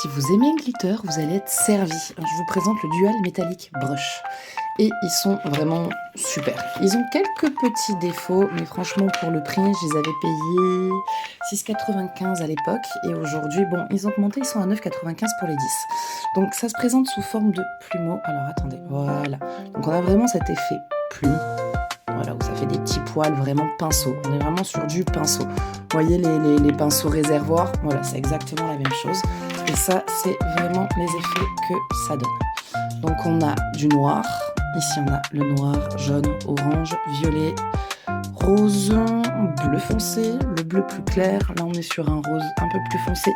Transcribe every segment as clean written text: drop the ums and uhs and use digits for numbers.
Si vous aimez le glitter, vous allez être servi. Je vous présente le Dual Metallic Brush. Et ils sont vraiment super. Ils ont quelques petits défauts, mais franchement, pour le prix, je les avais payés 6,95 à l'époque. Et aujourd'hui, bon, ils ont augmenté, ils sont à 9,95 pour les 10. Donc ça se présente sous forme de plumeau. Alors attendez, voilà. Donc on a vraiment cet effet plume. Voilà, où ça fait des petits poils, vraiment pinceau. On est vraiment sur du pinceau. Vous voyez les pinceaux réservoirs? Voilà, c'est exactement la même chose. Et ça, c'est vraiment les effets que ça donne. Donc on a du noir. Ici, on a le noir, jaune, orange, violet, rose, bleu foncé, le bleu plus clair. Là, on est sur un rose un peu plus foncé.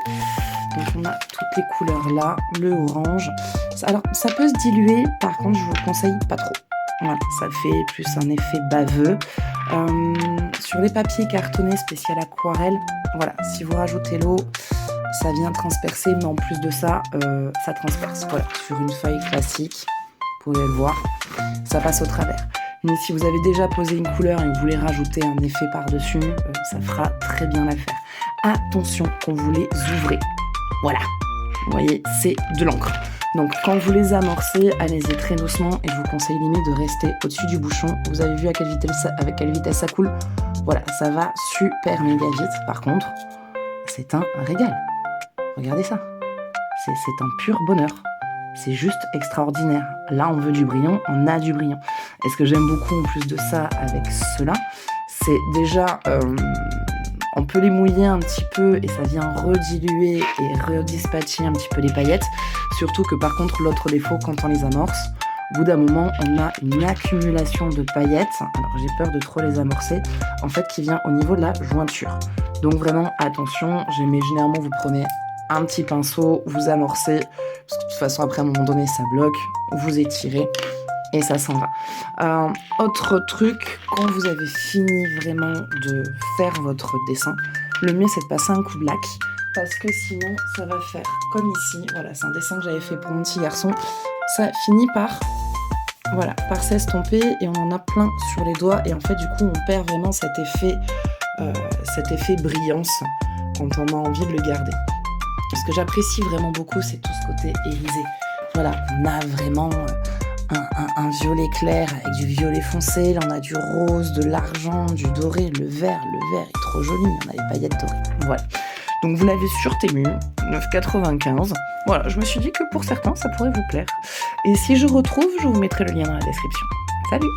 Donc on a toutes les couleurs là, le orange. Alors, ça peut se diluer. Par contre, je vous le conseille pas trop. Voilà, ça fait plus un effet baveux. Sur les papiers cartonnés spécial aquarelle, voilà, si vous rajoutez l'eau, ça vient transpercer, mais en plus de ça, ça transperce. Voilà, sur une feuille classique, vous pouvez le voir, ça passe au travers. Mais si vous avez déjà posé une couleur et que vous voulez rajouter un effet par-dessus, ça fera très bien l'affaire. Attention quand vous les ouvrez. Voilà, vous voyez, c'est de l'encre. Donc quand vous les amorcez, allez-y très doucement et je vous conseille limite de rester au-dessus du bouchon. Vous avez vu avec quelle vitesse ça coule? Voilà, ça va super méga vite. Par contre, c'est un régal. Regardez ça. C'est un pur bonheur. C'est juste extraordinaire. Là, on veut du brillant, on a du brillant. Et ce que j'aime beaucoup en plus de ça avec ceux-là, c'est déjà... on peut les mouiller un petit peu et ça vient rediluer et redispatcher un petit peu les paillettes. Surtout que par contre, l'autre défaut, quand on les amorce, au bout d'un moment, on a une accumulation de paillettes. Alors j'ai peur de trop les amorcer. En fait, qui vient au niveau de la jointure. Donc vraiment, attention. Généralement, vous prenez un petit pinceau, vous amorcez. Parce que de toute façon, après, à un moment donné, ça bloque. Vous étirez. Et ça s'en va. Autre truc, quand vous avez fini vraiment de faire votre dessin, le mieux c'est de passer un coup de lac, parce que sinon ça va faire comme ici. Voilà, c'est un dessin que j'avais fait pour mon petit garçon. Ça finit par, voilà, par s'estomper et on en a plein sur les doigts. Et en fait, du coup, on perd vraiment cet effet brillance quand on a envie de le garder. Ce que j'apprécie vraiment beaucoup, c'est tout ce côté irisé. Voilà, on a vraiment... un violet clair avec du violet foncé, là on a du rose, de l'argent, du doré, le vert est trop joli, on a les paillettes dorées. Voilà. Donc vous l'avez sur Temu, 9,95. Voilà, je me suis dit que pour certains ça pourrait vous plaire. Et si je retrouve, je vous mettrai le lien dans la description. Salut!